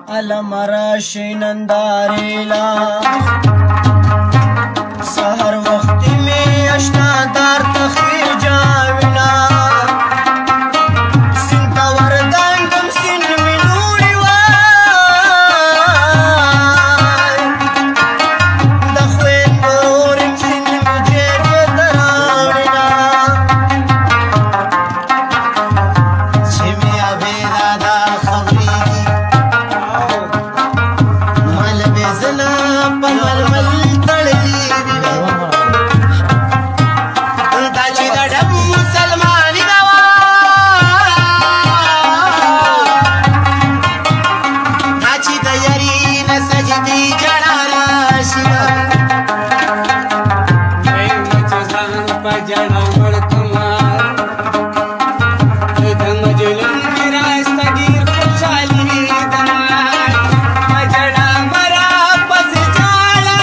علم راشي ننداريلا سهر وختي مي اشنا دار تخي جاونا سنت وردان كم سن منوري واي دخوين بورم سن مجير ودراونا شمي ابيدا دا خبريدي مال بزنا پمل مل تړلي دا چې د ډب مسلماني دا دا چې د یاري نه سجدي جړا راشي مچ ځان په جړا مړ کمار د مجلون میراث تګیر خوشالي دمار په جړا مرا پس جاړه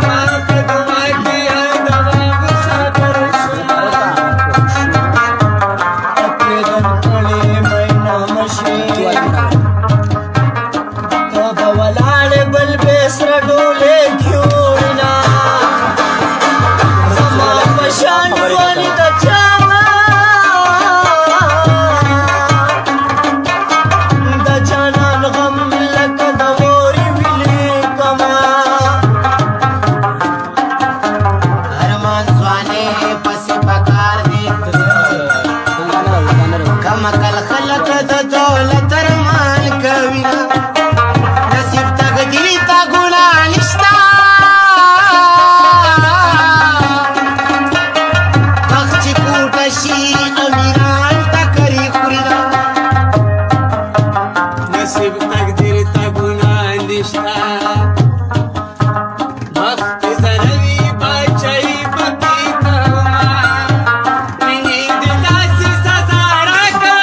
ما په دعا کې دوا وساتر شما اپیدن کړي مینا مشي تو بولاړ بل بسر ډوله کیونا زما پشان ونی د چاوا د جانان غم لکه د اوري ویلې کما ارمان ځواني پس پکار دي کم کل خلق د دولت ارمان کوي نصیب تقدیر تا ګناه نشتا وخت چې کوټه شي امیران ټکرې خوري نصیب تقدیر ته ګناه نشتا وخت زروي بچي پتی کما ویني د داسې سزا راکړه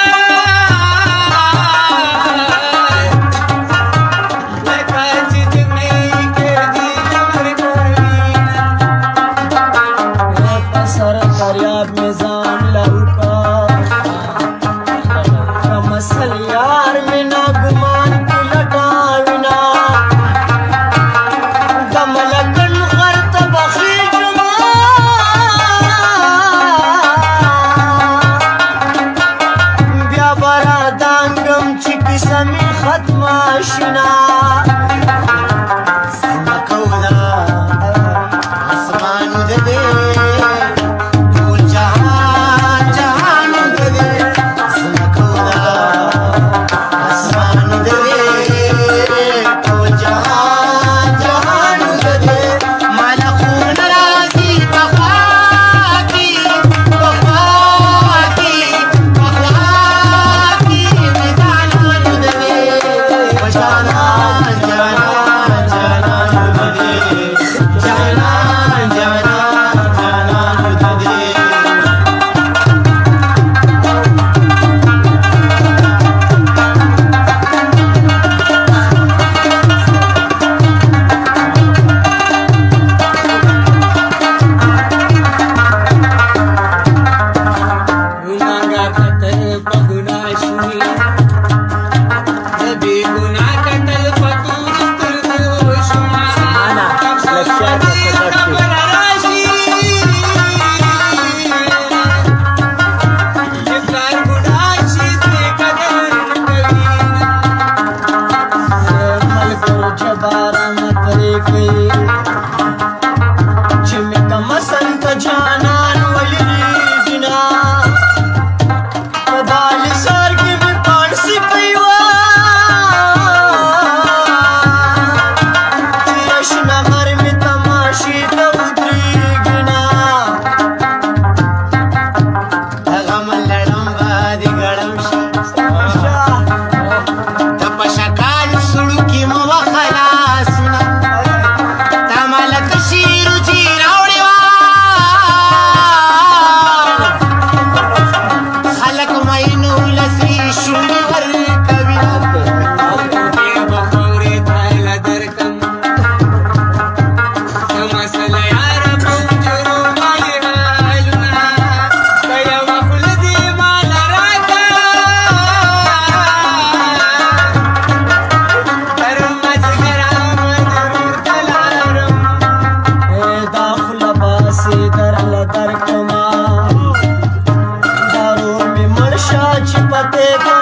बोलते